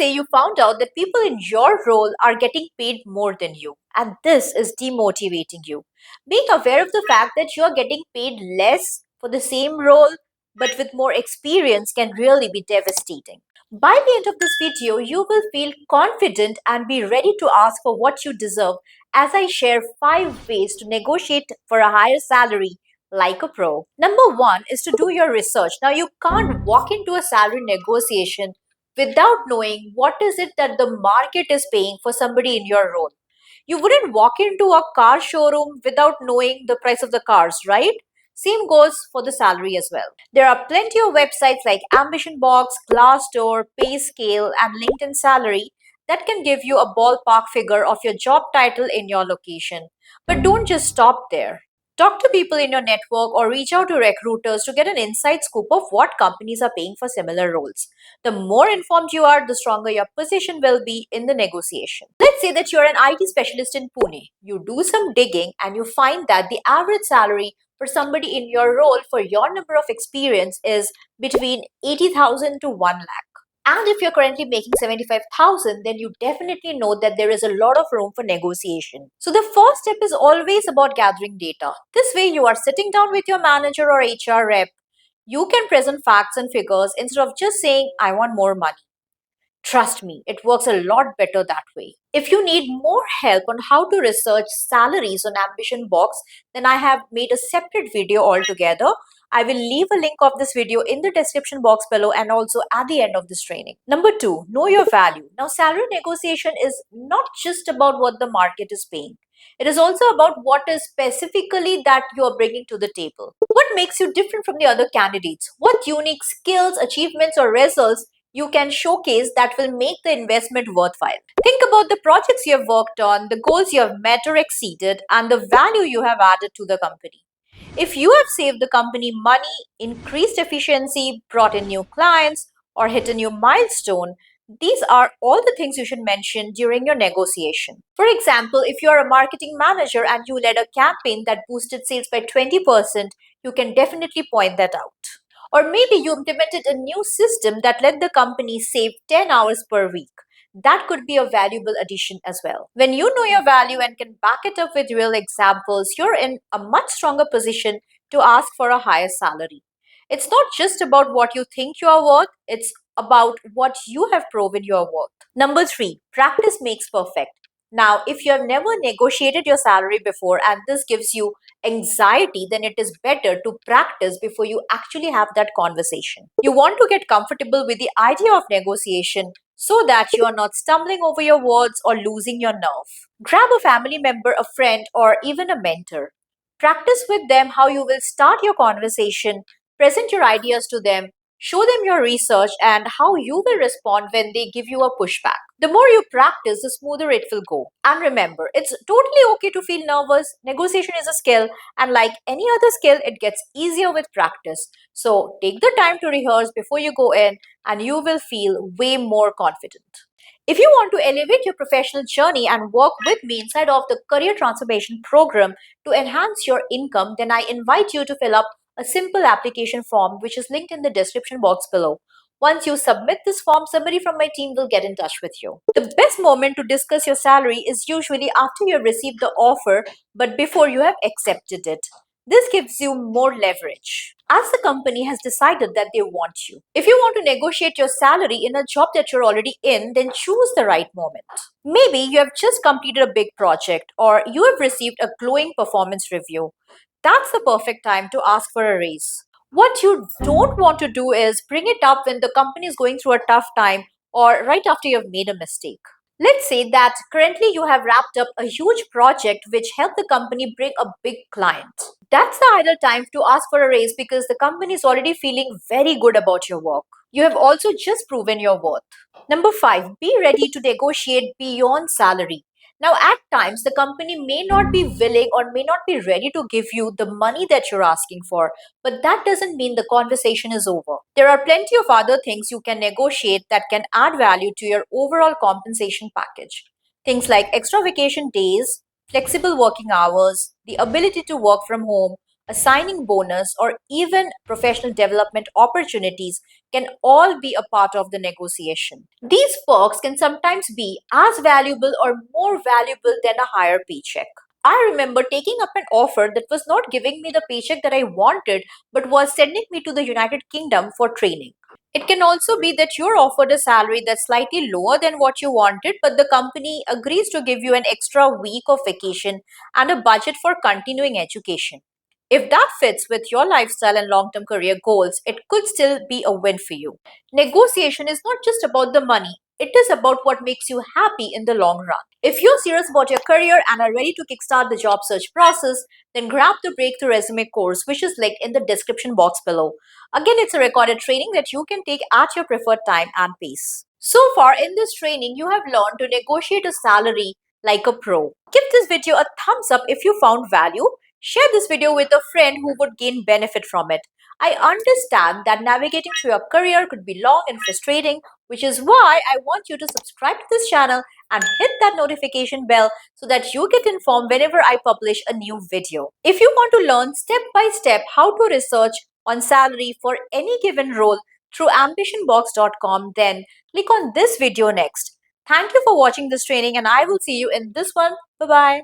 say you found out that people in your role are getting paid more than you, and this is demotivating you. Being aware of the fact that you are getting paid less for the same role but with more experience can really be devastating. By the end of this video, you will feel confident and be ready to ask for what you deserve as I share 5 ways to negotiate for a higher salary like a pro. Number 1 is to do your research. Now, you can't walk into a salary negotiation without knowing what is it that the market is paying for somebody in your role. You wouldn't walk into a car showroom without knowing the price of the cars, right? Same goes for the salary as well. There are plenty of websites like Ambition Box, Glassdoor, Payscale, and LinkedIn Salary that can give you a ballpark figure of your job title in your location. But don't just stop there. Talk to people in your network or reach out to recruiters to get an inside scoop of what companies are paying for similar roles. The more informed you are, the stronger your position will be in the negotiation. Let's say that you're an IT specialist in Pune. You do some digging and you find that the average salary for somebody in your role for your number of experience is between 80,000 to 1 lakh. And if you're currently making 75,000, then you definitely know that there is a lot of room for negotiation. So the first step is always about gathering data. This way you are sitting down with your manager or HR rep. You can present facts and figures instead of just saying, I want more money. Trust me, it works a lot better that way. If you need more help on how to research salaries on Ambition Box, then I have made a separate video altogether. I will leave a link of this video in the description box below and also at the end of this training. Number 2, know your value. Now, salary negotiation is not just about what the market is paying. It is also about what is specifically that you are bringing to the table. What makes you different from the other candidates? What unique skills, achievements, or results you can showcase that will make the investment worthwhile. Think about the projects you have worked on, the goals you have met or exceeded, and the value you have added to the company. If you have saved the company money, increased efficiency, brought in new clients, or hit a new milestone, these are all the things you should mention during your negotiation. For example, if you are a marketing manager and you led a campaign that boosted sales by 20%, you can definitely point that out. Or maybe you implemented a new system that let the company save 10 hours per week. That could be a valuable addition as well. When you know your value and can back it up with real examples, you're in a much stronger position to ask for a higher salary. It's not just about what you think you are worth, it's about what you have proven you are worth. Number 3, practice makes perfect. Now, if you have never negotiated your salary before and this gives you anxiety, then it is better to practice before you actually have that conversation. You want to get comfortable with the idea of negotiation so that you are not stumbling over your words or losing your nerve. Grab a family member, a friend, or even a mentor. Practice with them how you will start your conversation, present your ideas to them, show them your research, and how you will respond when they give you a pushback. The more you practice, the smoother it will go. And remember, it's totally okay to feel nervous. Negotiation is a skill, and like any other skill, it gets easier with practice. So take the time to rehearse before you go in, and you will feel way more confident. If you want to elevate your professional journey and work with me inside of the Career Transformation Program to enhance your income, then I invite you to fill up a simple application form which is linked in the description box below. Once you submit this form, somebody from my team will get in touch with you. The best moment to discuss your salary is usually after you have received the offer, but before you have accepted it. This gives you more leverage as the company has decided that they want you. If you want to negotiate your salary in a job that you're already in, then choose the right moment. Maybe you have just completed a big project or you have received a glowing performance review. That's the perfect time to ask for a raise. What you don't want to do is bring it up when the company is going through a tough time or right after you've made a mistake. Let's say that currently you have wrapped up a huge project which helped the company bring a big client. That's the ideal time to ask for a raise because the company is already feeling very good about your work. You have also just proven your worth. Number 5, be ready to negotiate beyond salary. Now, at times, the company may not be willing or may not be ready to give you the money that you're asking for, but that doesn't mean the conversation is over. There are plenty of other things you can negotiate that can add value to your overall compensation package. Things like extra vacation days, flexible working hours, the ability to work from home, a signing bonus, or even professional development opportunities can all be a part of the negotiation. These perks can sometimes be as valuable or more valuable than a higher paycheck. I remember taking up an offer that was not giving me the paycheck that I wanted, but was sending me to the United Kingdom for training. It can also be that you're offered a salary that's slightly lower than what you wanted, but the company agrees to give you an extra week of vacation and a budget for continuing education. If that fits with your lifestyle and long term career goals, it could still be a win for you. Negotiation is not just about the money, it is about what makes you happy in the long run. If you're serious about your career and are ready to kickstart the job search process, then grab the Breakthrough Resume course, which is linked in the description box below. Again, it's a recorded training that you can take at your preferred time and pace. So far in this training, you have learned to negotiate a salary like a pro. Give this video a thumbs up if you found value. Share this video with a friend who would gain benefit from it. I understand that navigating through your career could be long and frustrating, which is why I want you to subscribe to this channel and hit that notification bell so that you get informed whenever I publish a new video. If you want to learn step by step how to research on salary for any given role through ambitionbox.com, then click on this video next. Thank you for watching this training and I will see you in this one. Bye bye.